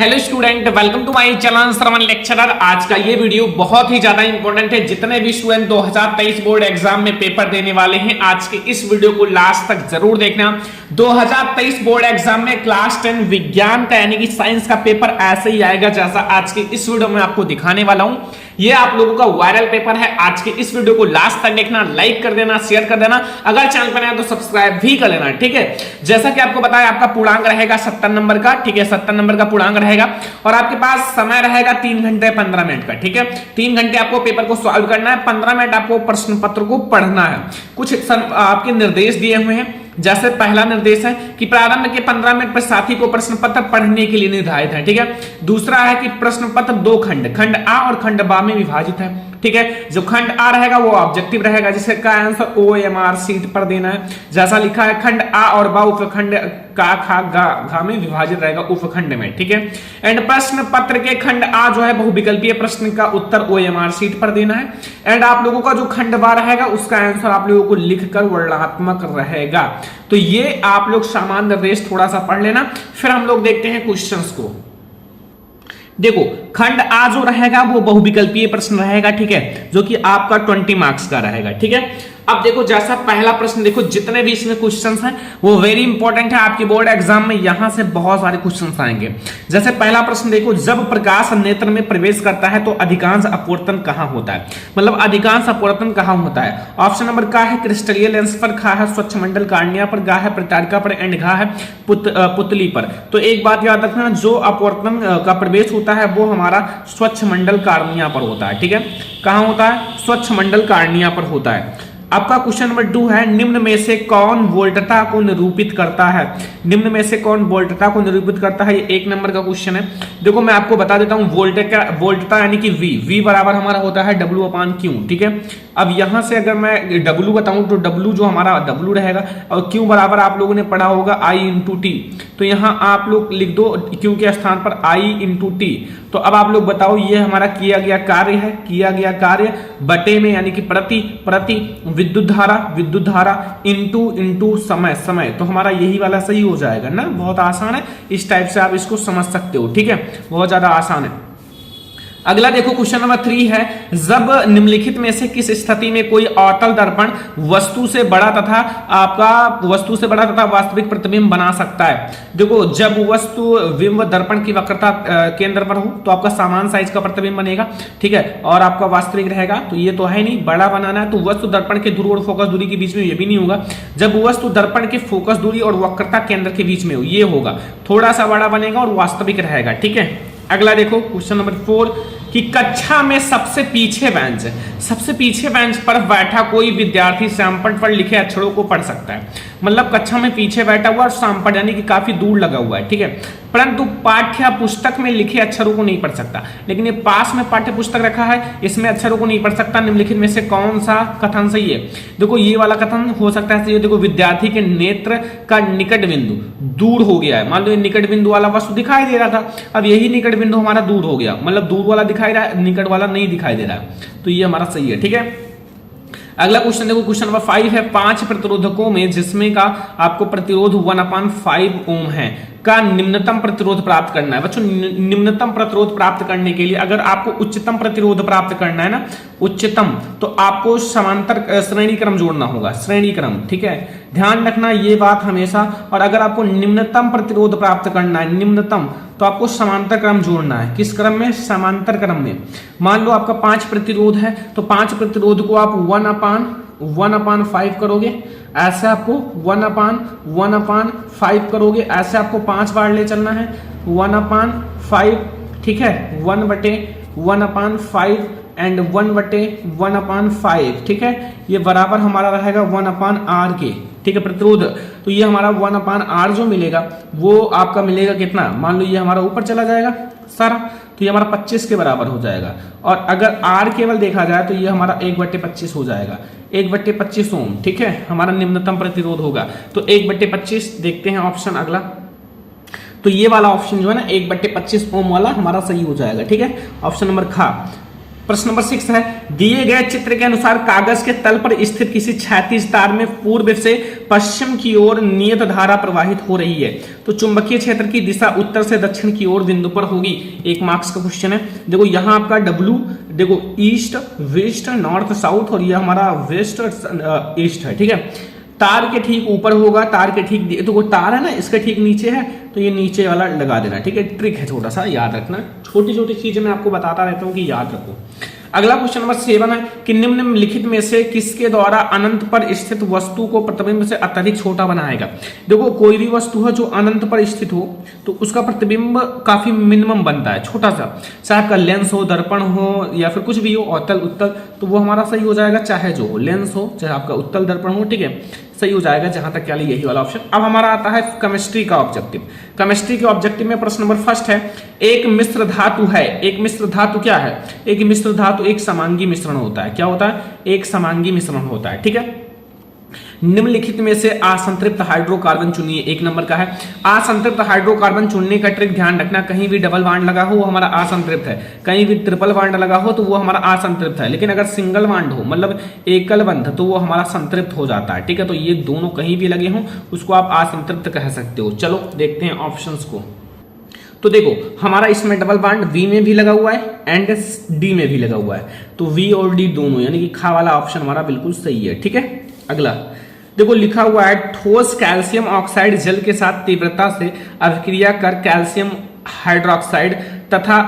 Hello student, welcome to my channel Shravan lecturer. आज का ये वीडियो बहुत ही ज्यादा इंपॉर्टेंट है। जितने भी स्टूडेंट 2023 बोर्ड एग्जाम में पेपर देने वाले हैं, आज के इस वीडियो को लास्ट तक जरूर देखना। 2023 बोर्ड एग्जाम में क्लास 10 विज्ञान का यानी कि साइंस का पेपर ऐसे ही आएगा जैसा आज के इस वीडियो में आपको दिखाने वाला हूं। ये आप लोगों का वायरल पेपर है। आज के इस वीडियो को लास्ट तक देखना, लाइक कर देना, शेयर कर देना, अगर चैनल पर नया तो सब्सक्राइब भी कर लेना, ठीक है। जैसा कि आपको बताया, आपका पूर्णांक रहेगा 70 नंबर का, ठीक है। 70 नंबर का पूर्णांक रहेगा और आपके पास समय रहेगा 3 घंटे 15 मिनट का, ठीक है। 3 घंटे आपको पेपर को सॉल्व करना है, 15 मिनट आपको प्रश्न पत्र को पढ़ना है। कुछ आपके निर्देश दिए हुए हैं। जैसे पहला निर्देश है कि प्रारंभ के 15 मिनट पर साथी को प्रश्न पत्र पढ़ने के लिए निर्धारित है, ठीक है। दूसरा है कि प्रश्न पत्र 2 खंड, खंड आ और खंड बा में विभाजित है, ठीक है। जो खंड आ रहेगा वो ऑब्जेक्टिव रहेगा, जिसका आंसर OMR सीट पर देना है। जैसा लिखा है, खंड आ और बा उपखंड का खा घा में विभाजित रहेगा उपखंड में, ठीक है। एंड प्रश्न पत्र के खंड आ जो है बहुविकल्पीय प्रश्न का उत्तर OMR सीट पर देना है। एंड आप लोगों का जो खंड बा रहेगा उसका आंसर आप लोगों को लिखकर वर्णनात्मक रहेगा। तो ये आप लोग सामान्य निर्देश थोड़ा सा पढ़ लेना, फिर हम लोग देखते हैं क्वेश्चंस को। देखो, खंड आ जो रहेगा वो बहुविकल्पीय प्रश्न रहेगा, ठीक है, जो कि आपका 20 मार्क्स का रहेगा, ठीक है। अब देखो, जैसा पहला प्रश्न, देखो जितने भी इसमें क्वेश्चंस हैं वो वेरी इंपॉर्टेंट है। आपके बोर्ड एग्जाम में यहां से बहुत सारे क्वेश्चंस आएंगे। जैसे पहला प्रश्न देखो, जब प्रकाश नेत्र में प्रवेश करता है तो अधिकांश अपवर्तन कहां होता है, मतलब अधिकांश अपवर्तन कहां होता है। ऑप्शन नंबर का है क्रिस्टलीय लेंस पर, खा है स्वच्छ मंडल कार्निया पर, गा है प्रतारिका पर, एंड घा है पुतली पर। तो एक बात याद रखना, जो अपवर्तन का प्रवेश होता है वो हमारा स्वच्छ मंडल कार्निया पर होता है, ठीक है। कहां होता है? स्वच्छ मंडल कार्निया पर होता है। आपका क्वेश्चन नंबर 2 है, निम्न में से कौन वोल्टता को निरूपित करता है। निम्न में से कौन वोल्टता को निरूपित करता है, ये 1 नंबर का क्वेश्चन है। देखो मैं आपको बता देता हूं, वोल्टता यानी कि V बराबर हमारा होता है W/Q, ठीक है। अब यहां से अगर मैं W बताऊं तो W जो हमारा W रहेगा, और Q बराबर आप लोगों ने पढ़ा होगा I × T। तो यहां आप लोग लिख दो Q के स्थान पर I × T। तो अब आप लोग बताओ, ये हमारा किया गया कार्य है, किया गया कार्य बटे में यानी कि प्रति विद्युत धारा इंटू समय, तो हमारा यही वाला सही हो जाएगा ना। बहुत आसान है, इस टाइप से आप इसको समझ सकते हो, ठीक है, बहुत ज्यादा आसान है। अगला देखो, क्वेश्चन नंबर 3 है, जब निम्नलिखित में से किस स्थिति में कोई अवतल दर्पण वस्तु से बड़ा तथा वास्तविक प्रतिबिंब बना सकता है। देखो, जब वस्तु बिंब दर्पण की वक्रता केंद्र पर हो तो आपका समान साइज का प्रतिबिंब बनेगा, ठीक है, और आपका वास्तविक रहेगा। तो ये तो है नहीं, बड़ा बनाना है तो वस्तु दर्पण के ध्रुव और फोकस दूरी के बीच में ये भी नहीं होगा। जब वस्तु दर्पण के फोकस दूरी और वक्रता केंद्र के बीच में हो, ये होगा, थोड़ा सा बड़ा बनेगा और वास्तविक रहेगा, ठीक है। अगला देखो, क्वेश्चन नंबर 4 कि कक्षा में सबसे पीछे बेंच पर बैठा कोई विद्यार्थी सैमपट पर लिखे अक्षरों को पढ़ सकता है। मतलब कक्षा में पीछे बैठा हुआ और सैमपट यानी कि काफी दूर लगा हुआ है, ठीक है, परंतु पाठ्य पुस्तक में लिखे अक्षरों को नहीं पढ़ सकता। लेकिन ये पास में पाठ्य पुस्तक रखा है, इसमें अक्षरों को नहीं पढ़ सकता। निम्नलिखित में से कौन सा कथन सही है? देखो, ये वाला कथन हो सकता है। देखो, विद्यार्थी के नेत्र का निकट बिंदु दूर हो गया है। मान लो ये निकट बिंदु वाला वस्तु दिखाई दे रहा था, अब यही निकट बिंदु हमारा दूर हो गया, मतलब दूर वाला दिखाई रहा है, निकट वाला नहीं दिखाई दे रहा है, तो ये हमारा सही है, ठीक है। अगला क्वेश्चन देखो, क्वेश्चन नंबर 5 है, 5 प्रतिरोधकों में जिसमें का आपको प्रतिरोध 1/5 ओम है का निम्नतम प्रतिरोध प्राप्त करना है। बच्चों, निम्नतम प्रतिरोध प्राप्त करने के लिए अगर आपको उच्चतम प्रतिरोध प्राप्त करना है ना, उच्चतम, तो आपको समांतर श्रेणी क्रम जोड़ना होगा, श्रेणी क्रम, ठीक है, ध्यान रखना ये बात हमेशा। और अगर आपको निम्नतम प्रतिरोध प्राप्त करना है, निम्नतम, तो आपको समांतर क्रम जोड़ना है। किस क्रम में? समांतर क्रम में। मान लो आपका 5 प्रतिरोध है, तो 5 प्रतिरोध को आप 1/5 करोगे, ऐसे आपको 1/5 करोगे, ऐसे आपको 5 बार ले चलना है, 1/5, ठीक है, 1/1/5 एंड 1/1/5, ठीक है। ये बराबर हमारा रहेगा 1/r के, ठीक है, प्रतिरोध। तो ये हमारा 1/r जो मिलेगा वो आपका मिलेगा कितना? मान लो ये हमारा ऊपर चला जाएगा सारा, तो ये हमारा 25 के बराबर हो जाएगा। और अगर r केवल देखा जाए तो ये हमारा 1/25 हो जाएगा, 1/25 ओम, ठीक है, हमारा निम्नतम प्रतिरोध होगा। तो 1/25 देखते हैं ऑप्शन अगला। तो ये वाला ऑप्शन जो है ना 1/25 ओम वाला हमारा सही हो जाएगा, ठीक है, ऑप्शन नंबर खा। प्रश्न नंबर 6 है, दिए गए चित्र के अनुसार कागज के तल पर स्थित किसी क्षैतिज तार में पूर्व से पश्चिम की ओर नियत धारा प्रवाहित हो रही है, तो चुंबकीय क्षेत्र की दिशा उत्तर से दक्षिण की ओर बिंदु पर होगी। 1 मार्क्स का क्वेश्चन है। देखो यहाँ आपका W, देखो ईस्ट वेस्ट नॉर्थ साउथ, और ये हमारा वेस्ट ईस्ट है, ठीक है। तार के ठीक ऊपर होगा, तार के ठीक, तो वो तार है ना इसके ठीक नीचे है, तो ये नीचे वाला लगा देना, ठीक है। ट्रिक है छोटा सा, याद रखना, छोटी छोटी चीजें मैं आपको बताता रहता हूँ कि याद रखो। अगला क्वेश्चन नंबर 7 है कि निम्नलिखित में से किसके द्वारा अनंत पर स्थित वस्तु को प्रतिबिंब से अत्यधिक छोटा बनाएगा। देखो कोई भी वस्तु है जो अनंत पर स्थित हो तो उसका प्रतिबिंब काफी मिनिमम बनता है, छोटा सा, चाहे आपका लेंस हो, दर्पण हो, या फिर कुछ भी हो, अवतल उत्तल, तो वो हमारा सही हो जाएगा, चाहे जो हो, लेंस हो चाहे आपका उत्तल दर्पण हो, ठीक है, सही हो जाएगा। जहां तक क्या यही वाला ऑप्शन। अब हमारा आता है केमिस्ट्री का ऑब्जेक्टिव। केमिस्ट्री के ऑब्जेक्टिव में प्रश्न नंबर 1 है, एक मिश्र धातु है। एक मिश्र धातु क्या है? एक मिश्र धातु एक समांगी मिश्रण होता है। क्या होता है? एक समांगी मिश्रण होता है, ठीक है। निम्नलिखित में से असंतृप्त हाइड्रोकार्बन चुनिए। 1 नंबर का है, असंतृप्त हाइड्रोकार्बन चुनने का ट्रिक ध्यान रखना, कहीं भी डबल बॉन्ड लगा हो वो हमारा असंतृप्त है, कहीं भी ट्रिपल बॉन्ड लगा हो तो वो हमारा असंतृप्त है, लेकिन अगर सिंगल बॉन्ड हो मतलब एकल बंध तो वो हमारा संतृप्त हो जाता है, ठीक है। तो ये दोनों कहीं भी लगे हों उसको आप असंतृप्त कह सकते हो। चलो देखते हैं ऑप्शंस को। तो देखो हमारा इसमें डबल बॉन्ड V में भी लगा हुआ है एंड D में भी लगा हुआ है, तो V और D दोनों, यानी कि खा वाला ऑप्शन हमारा बिल्कुल सही है, ठीक है। अगला देखो लिखा हुआ है, ठोस कैल्शियम ऑक्साइड जल के साथ तीव्रता से अभिक्रिया कर कैल्शियम हाइड्रोक्साइड तथा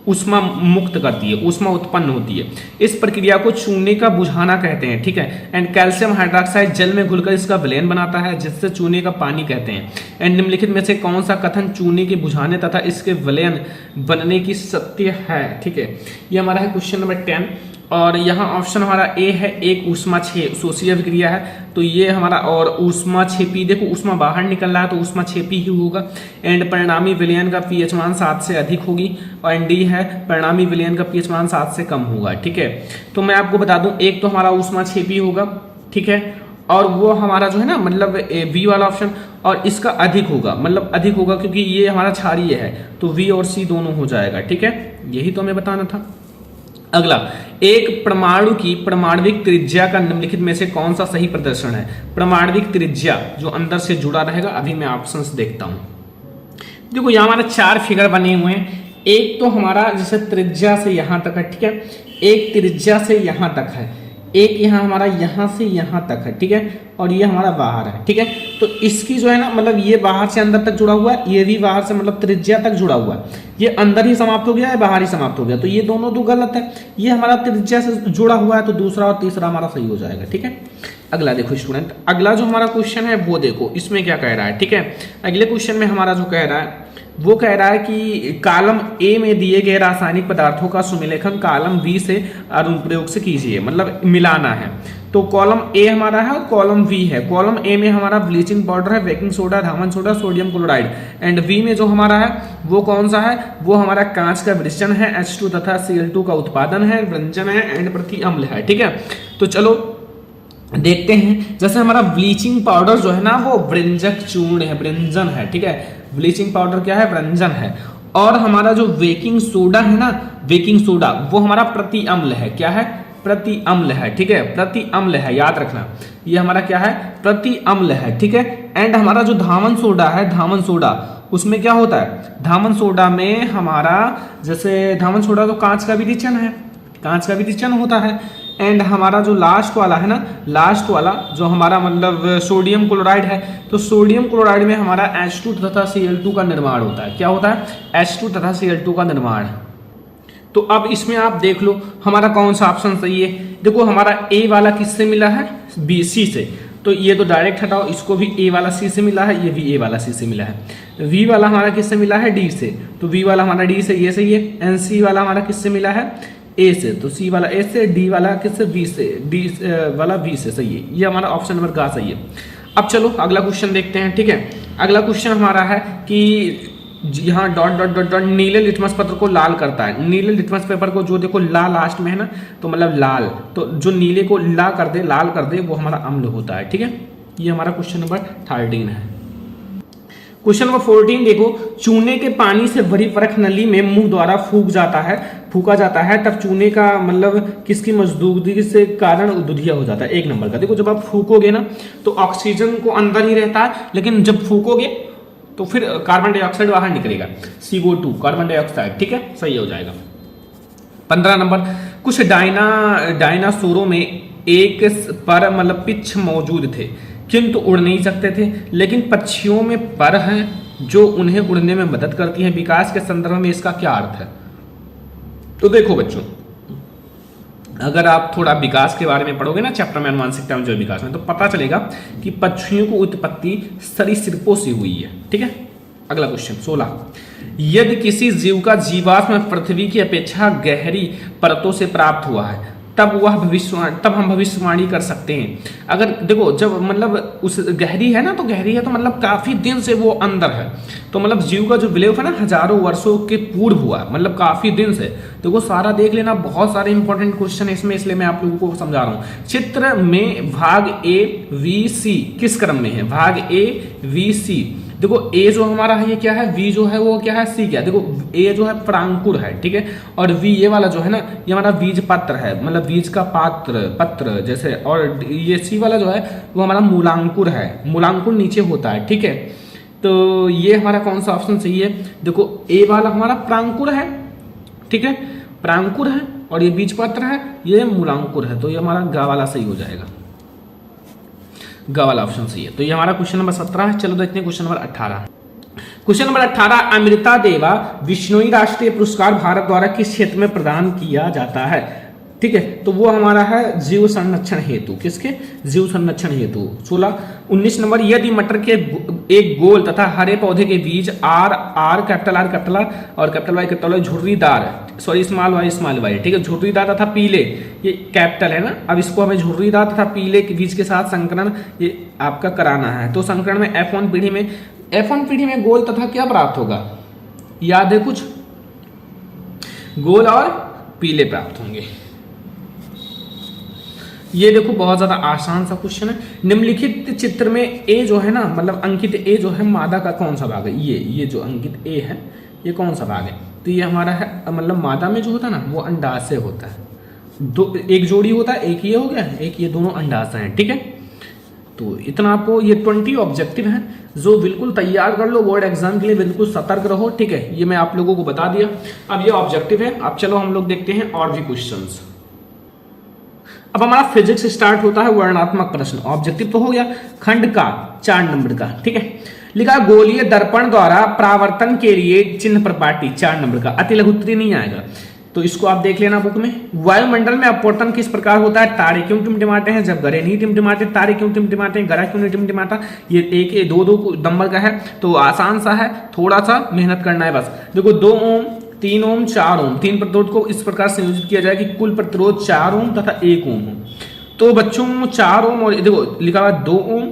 ऊष्मा मुक्त करती है, ऊष्मा उत्पन्न होती है। इस प्रक्रिया को चूने का बुझाना कहते हैं, ठीक है। एंड कैल्शियम हाइड्रोक्साइड जल में घुलकर इसका विलयन बनाता है जिससे चूने का पानी कहते हैं। एंड निम्नलिखित में से कौन सा कथन चूने के बुझाने तथा इसके विलयन बनने की सत्य है, ठीक है। ये हमारा है क्वेश्चन नंबर 10। और यहाँ ऑप्शन हमारा ए है, एक ऊष्मा शोषी अभिक्रिया है, तो ये हमारा, और ऊष्मा छेपी, देखो ऊष्मा बाहर निकल रहा है तो ऊष्मा छेपी ही होगा। एंड परिणामी विलयन का पीएच मान 7 से अधिक होगी। और एंड डी है, परिणामी विलयन का पीएच मान 7 से कम होगा, ठीक है। तो मैं आपको बता दूं, एक तो हमारा ऊष्मा छेपी होगा, ठीक है, और वो हमारा जो है ना मतलब बी वाला ऑप्शन, और इसका अधिक होगा, मतलब अधिक होगा क्योंकि ये हमारा क्षारीय है, तो वी और सी दोनों हो जाएगा, ठीक है। यही तो हमें बताना था। अगला, एक परमाणु की परमाणविक त्रिज्या का निम्नलिखित में से कौन सा सही प्रदर्शन है। परमाणविक त्रिज्या जो अंदर से जुड़ा रहेगा, अभी मैं ऑप्शंस देखता हूं। देखो यहाँ हमारे 4 फिगर बने हुए हैं। एक तो हमारा जैसे त्रिज्या से यहां तक है, ठीक है, एक त्रिज्या से यहां तक है, एक यहाँ हमारा यहाँ से यहाँ तक है, ठीक है, और ये हमारा बाहर है, ठीक है। तो इसकी जो है ना मतलब ये बाहर से अंदर तक जुड़ा हुआ है, ये भी बाहर से मतलब त्रिज्या तक जुड़ा हुआ है। ये अंदर ही समाप्त हो गया है, बाहर ही समाप्त हो गया, तो ये दोनों तो गलत है। ये हमारा त्रिज्या से जुड़ा हुआ है, तो दूसरा और तीसरा हमारा सही हो जाएगा, ठीक है। अगला देखो स्टूडेंट, अगला जो हमारा क्वेश्चन है वो देखो इसमें क्या कह रहा है, ठीक है। अगले क्वेश्चन में हमारा जो कह रहा है वो कह रहा है कि कॉलम ए में दिए गए रासायनिक पदार्थों का सुमेलखन कॉलम बी से अनुप्रयोग से कीजिए, मतलब मिलाना है। तो कॉलम ए हमारा है और कॉलम बी है। कॉलम ए में हमारा ब्लीचिंग पाउडर है, बेकिंग सोडा, धामन soda, sodium chloride. And B में जो हमारा है वो कौन सा है, वो हमारा कांच का वृषण है, H2 तथा Cl2 का उत्पादन है, व्यंजन है एंड प्रति अम्ल है, ठीक है। तो चलो देखते हैं। जैसे हमारा ब्लीचिंग पाउडर जो है ना वो व्यंजक चूर्ण है, व्यंजन है, ठीक है। ब्लीचिंग पाउडर क्या है, व्यंजन है। और हमारा जो बेकिंग सोडा है ना, बेकिंग सोडा वो हमारा प्रति अम्ल है, क्या है, प्रति अम्ल है, ठीक है, प्रति अम्ल है, याद रखना ये हमारा क्या है, प्रति अम्ल है, ठीक है। एंड हमारा जो धामन सोडा है, धामन सोडा उसमें क्या होता है, धामन सोडा में हमारा जैसे धामन सोडा तो कांच का विदिचन है, कांच का विदिचन होता है। एंड हमारा जो लास्ट वाला है ना, लास्ट वाला जो हमारा मतलब सोडियम क्लोराइड है, तो सोडियम क्लोराइड में हमारा H2 तथा Cl2 का निर्माण होता है। क्या होता है, H2 तथा Cl2 का निर्माण। तो अब इसमें आप देख लो हमारा कौन सा ऑप्शन सही है। देखो हमारा ए वाला किससे मिला है, बी सी से, तो ये तो डायरेक्ट हटाओ, इसको भी ए वाला सी से मिला है, ये भी ए वाला सी से मिला है। वी वाला हमारा किससे मिला है, डी से, तो वी वाला हमारा डी से, ये सही है। एन सी वाला हमारा किससे मिला है, ए से, तो सी वाला ए से, डी वाला किससे, बी से, डी वाला बी से, सही है। ये हमारा ऑप्शन नंबर का सही है। अब चलो अगला क्वेश्चन देखते हैं, ठीक है। अगला क्वेश्चन हमारा है कि यहाँ डॉट डॉट डॉट डॉट नीले लिटमस पत्र को लाल करता है। नीले लिटमस पेपर को जो देखो ला लास्ट में है ना, तो मतलब लाल, तो जो नीले को ला कर दे, लाल कर दे, वो हमारा अम्ल होता है, ठीक है। ये हमारा क्वेश्चन नंबर 13 है। क्वेश्चन नंबर 14 देखो, चूने के पानी से भरी परख नली में मुंह द्वारा फूका जाता है तब चूने का मतलब किसकी मौजूदगी से कारण दुधिया हो जाता है। 1 नंबर का। देखो जब आप फूकोगे ना तो ऑक्सीजन को अंदर ही रहता है, लेकिन जब फूकोगे तो फिर कार्बन डाइऑक्साइड बाहर निकलेगा, CO2 कार्बन डाइऑक्साइड, ठीक है, सही हो जाएगा। 15 नंबर, कुछ डायनासोरों में एक पर मतलब पिच्छ मौजूद थे किंतु उड़ नहीं सकते थे, लेकिन पक्षियों में पर हैं जो उन्हें उड़ने में मदद करती हैं। विकास के संदर्भ में इसका क्या अर्थ है? तो देखो बच्चों, अगर आप थोड़ा विकास के बारे में पढ़ोगे ना चैप्टर में, आनुवांशिकता में जो विकास में, तो पता चलेगा कि पक्षियों को उत्पत्ति सरीसृपों से हुई है, ठीक है। अगला क्वेश्चन 16, यदि किसी जीव का जीवाश्म पृथ्वी की अपेक्षा गहरी परतों से प्राप्त हुआ है तब हम भविष्यवाणी कर सकते हैं। अगर देखो जब मतलब उस गहरी है ना, तो गहरी है तो मतलब काफी दिन से वो अंदर है, तो मतलब जीव का जो विलय है ना हजारों वर्षों के पूर्व हुआ, मतलब काफी दिन से। देखो सारा देख लेना, बहुत सारे इंपॉर्टेंट क्वेश्चन है इसमें, इसलिए मैं आप लोगों को समझा रहा हूँ। चित्र में भाग A-V-C किस क्रम में है? भाग A-V-C। देखो ए जो हमारा है ये क्या है, वी जो है वो क्या है, सी क्या है। देखो ए जो है प्रांकुर है, ठीक है, और वी ये वाला जो है ना ये हमारा बीज पत्र है, मतलब बीज का पत्र जैसे, और ये सी वाला जो है वो हमारा मूलांकुर है, मूलांकुर नीचे होता है, ठीक है। तो ये हमारा कौन सा ऑप्शन सही है? देखो ए वाला हमारा प्रांकुर है, ठीक है, प्रांकुर है, और ये बीज पत्र है, ये मूलांकुर है, तो ये हमारा ग वाला सही हो जाएगा, ग वाला ऑप्शन सही है। तो ये हमारा क्वेश्चन नंबर 17 है। चलो देखते हैं question number 18। Question number 18, Amrita देवा विश्नोई राष्ट्रीय पुरस्कार भारत द्वारा किस क्षेत्र में प्रदान किया जाता है? ठीक है, तो वो हमारा है जीव संरक्षण हेतु। किसके? जीव संरक्षण हेतु। 19 नंबर, यदि मटर के एक गोल तथा हरे पौधे के बीज कैपिटल आर और कैपिटल वाई झुर्रीदार, सॉरी स्मॉल वाई, ठीक है, झुर्रीदार तथा पीले, ये कैपिटल है ना, अब इसको हमें झुर्रीदार तथा पीले के बीज के साथ संकरण ये आपका कराना है। तो संकरण में F1 पीढ़ी में गोल तथा क्या प्राप्त होगा? याद है कुछ? गोल और पीले प्राप्त होंगे। ये देखो बहुत ज्यादा आसान सा क्वेश्चन है। निम्नलिखित चित्र में ए जो है ना, मतलब अंकित ए जो है मादा का कौन सा भाग है? ये जो अंकित ए है ये कौन सा भाग है? तो ये हमारा है, मतलब मादा में जो होता है ना वो अंडाशय होता है, एक जोड़ी होता है, एक ये हो गया, एक ये, दोनों अंडाशय हैं, ठीक है। तो इतना आपको ये 20 ऑब्जेक्टिव हैं जो बिल्कुल तैयार कर लो बोर्ड एग्जाम के लिए, बिल्कुल सतर्क रहो, ठीक है। ये मैं आप लोगों को बता दिया। अब ये ऑब्जेक्टिव है। अब चलो हम लोग देखते हैं और भी क्वेश्चंस। अब हमारा फिजिक्स स्टार्ट होता है, वर्णनात्मक प्रश्न। ऑब्जेक्टिव तो हो गया, खंड का 4 नंबर का, ठीक है। लिखा गोलीय दर्पण द्वारा परावर्तन के लिए चिन्ह प्रपाटी, 4 नंबर का। अति लघु उत्तरीय नहीं आएगा, तो इसको आप देख लेना बुक में। वायुमंडल में अपवर्तन किस प्रकार होता है? तारे क्यों टिमटिमाते हैं जब गरे नहीं टिमटिमाते? तारे क्यों टिमटिमाते हैं, गरा क्यों नहीं टिमटिमाता? ये एक दो नंबर का है, तो आसान सा है, थोड़ा सा मेहनत करना है बस। देखो 2 ओम, 3 ओम, 4 ओम, 3 प्रतिरोध को इस प्रकार संयोजित किया जाए कि कुल प्रतिरोध 4 ओम तथा 1 ओम हो। तो बच्चों 4 ओम और देखो लिखा हुआ 2 ओम,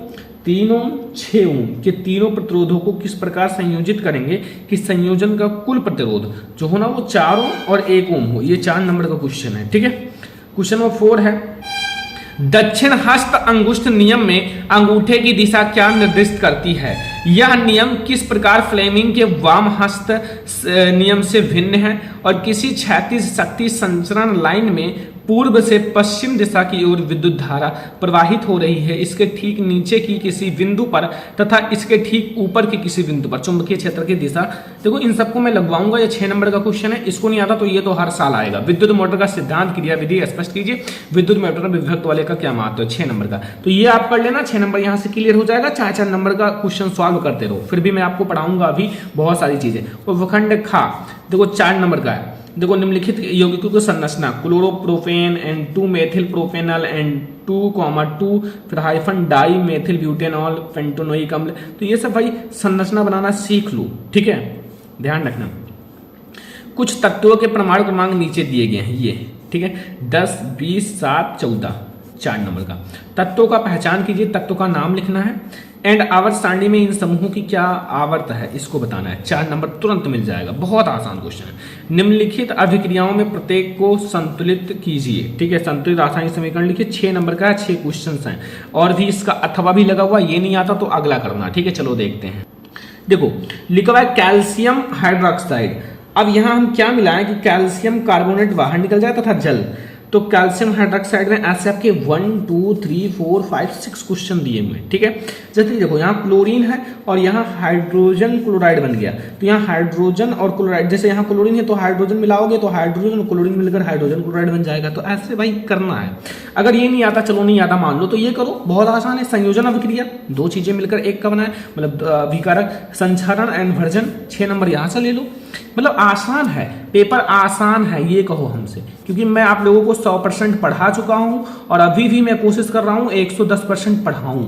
3 ओम, 6 ओम के तीनों प्रतिरोधों को किस प्रकार संयोजित करेंगे कि संयोजन का कुल प्रतिरोध जो हो ना वो 4 ओम और 1 ओम हो। ये 4 नंबर का क्वेश्चन है, ठीक है। क्वेश्चन नंबर 4 है, दक्षिण हस्त अंगुष्ठ नियम में अंगूठे की दिशा क्या निर्दिष्ट करती है? यह नियम किस प्रकार फ्लेमिंग के वाम हस्त नियम से भिन्न है और किसी क्षैतिज शक्ति संचरण लाइन में पूर्व से पश्चिम दिशा की ओर विद्युत धारा प्रवाहित हो रही है, इसके ठीक नीचे की किसी बिंदु पर तथा इसके ठीक ऊपर के किसी बिंदु पर चुंबकीय क्षेत्र की दिशा। देखो इन सबको मैं लगवाऊंगा, ये 6 नंबर का क्वेश्चन है। इसको नहीं आता तो ये तो हर साल आएगा। विद्युत मोटर का सिद्धांत क्रिया विधि स्पष्ट कीजिए। विद्युत मोटर विभक्त वाले का क्या महत्व है? 6 नंबर का। तो ये आप कर लेना, 6 नंबर यहाँ से क्लियर हो जाएगा। 4 नंबर का क्वेश्चन सॉल्व करते रहो, फिर भी मैं आपको पढ़ाऊंगा अभी बहुत सारी चीजें। और वखंड खा देखो 4 नंबर का है। देखो निम्नलिखित यौगिकों की संरचना, chloropropane N2 methyl propanal N2,2 फिर हाइफन डाई मेथिल ब्यूटेनॉल पेंटोनोइक अम्ल। तो ये सब भाई संरचना बनाना सीख लो, ठीक है, ध्यान रखना। कुछ तत्वों के परमाणु क्रमांक नीचे दिए गए हैं, ये ठीक है, 10, 20, 7, 14, 4 नंबर का। तत्वों का पहचान कीजिए, तत्वों का नाम लिखना है। एंड आवर्त सारणी में इन समूहों की क्या आवर्त है इसको बताना है। 4 नंबर तुरंत मिल जाएगा, बहुत आसान क्वेश्चन है। निम्नलिखित अभिक्रियाओं में प्रत्येक को संतुलित कीजिए, ठीक है, संतुलित रासायनिक समीकरण लिखिए। 6 नंबर का है, 6 क्वेश्चन हैं और भी इसका अथवा भी लगा हुआ, ये नहीं आता तो अगला करना, ठीक है। चलो देखते हैं। देखो लिखा हुआ है कैल्शियम हाइड्रोक्साइड। अब यहां हम क्या मिलाएं कि कैल्शियम कार्बोनेट बाहर निकल जाए तथा जल, तो कैल्शियम हाइड्रोक्साइड में ऐसे आपके 1 2 3 4 5 6 क्वेश्चन दिए हुए हैं, ठीक है। जैसे देखो यहाँ क्लोरीन है और यहाँ हाइड्रोजन क्लोराइड बन गया, तो यहाँ हाइड्रोजन और क्लोराइड, जैसे यहाँ क्लोरीन है तो हाइड्रोजन मिलाओगे तो हाइड्रोजन और क्लोरीन मिलकर हाइड्रोजन क्लोराइड बन जाएगा। तो ऐसे भाई करना है। अगर ये नहीं आता, चलो नहीं आता मान लो, तो ये करो, बहुत आसान है। संयोजन अभिक्रिया, दो चीजें मिलकर एक का बनाए, मतलब अभिकारक, संचरण एंड वर्जन, 6 नंबर यहाँ से ले लो। मतलब आसान है, पेपर आसान है ये कहो हमसे, क्योंकि मैं आप लोगों को 100% पढ़ा चुका हूं और अभी भी मैं कोशिश कर रहा हूं 110% पढ़ाऊं,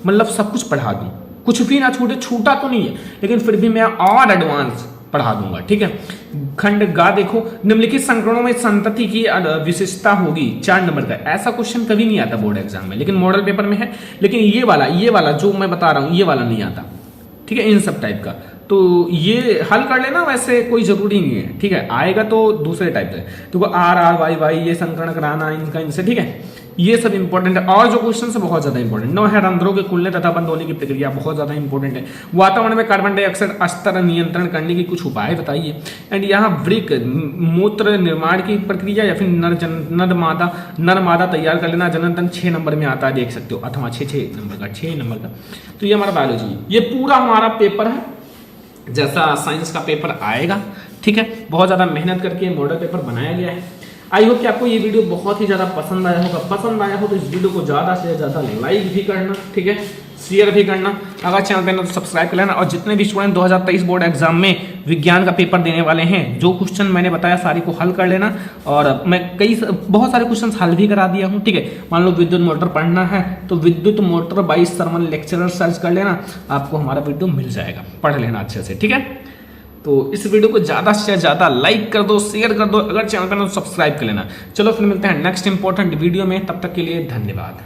मतलब सब कुछ पढ़ा दूं, कुछ भी ना छूटे। छूटा तो नहीं है लेकिन फिर भी मैं और एडवांस पढ़ा दूंगा, ठीक है। खंड गा देखो, निम्नलिखित संकरणों में संतति की विशेषता होगी, 4 नंबर का। ऐसा क्वेश्चन कभी नहीं आता बोर्ड एग्जाम में, लेकिन मॉडल पेपर में है। लेकिन ये वाला जो मैं बता रहा हूं ये वाला नहीं आता, ठीक है, इन सब टाइप का। तो ये हल कर लेना, वैसे कोई जरूरी नहीं है, ठीक है। आएगा तो दूसरे टाइप से, तो आर आर वाई वाई ये संकरण कराना इनका इनसे, ठीक है। ये सब इंपॉर्टेंट है। और जो क्वेश्चन है बहुत ज्यादा इंपॉर्टेंट, 9 है रंध्रों के खुलने तथा बंद होने की प्रक्रिया, बहुत ज्यादा इंपॉर्टेंट है। वातावरण में कार्बन डाइऑक्साइड स्तर नियंत्रण करने की कुछ उपाय बताइए। एंड यहाँ वृक मूत्र निर्माण की प्रक्रिया या फिर नर मादा तैयार कर लेना, जनन 6 नंबर में आता है, देख सकते हो, अथवा 6 नंबर का। तो ये हमारा बायोलॉजी, ये पूरा हमारा पेपर है जैसा साइंस का पेपर आएगा, ठीक है। बहुत ज़्यादा मेहनत करके मॉडल पेपर बनाया गया है। आई होप कि आपको ये वीडियो बहुत ही ज़्यादा पसंद आया होगा। पसंद आया हो तो इस वीडियो को ज़्यादा से ज़्यादा लाइक भी करना, ठीक है, शेयर भी करना। अगर चैनल पे ना तो सब्सक्राइब कर लेना। और जितने भी स्टूडेंट 2023 बोर्ड एग्जाम में विज्ञान का पेपर देने वाले हैं, जो क्वेश्चन मैंने बताया सारी को हल कर लेना। और मैं बहुत सारे क्वेश्चन हल भी करा दिया हूँ, ठीक है। मान लो विद्युत मोटर पढ़ना है तो विद्युत motor by Sharman lecturer search कर लेना, आपको हमारा वीडियो मिल जाएगा, पढ़ लेना अच्छे से, ठीक है। तो इस वीडियो को ज़्यादा से ज़्यादा लाइक कर दो, शेयर कर दो, अगर चैनल पर ना तो सब्सक्राइब कर लेना। चलो फिर मिलते हैं नेक्स्ट इंपॉर्टेंट वीडियो में, तब तक के लिए धन्यवाद।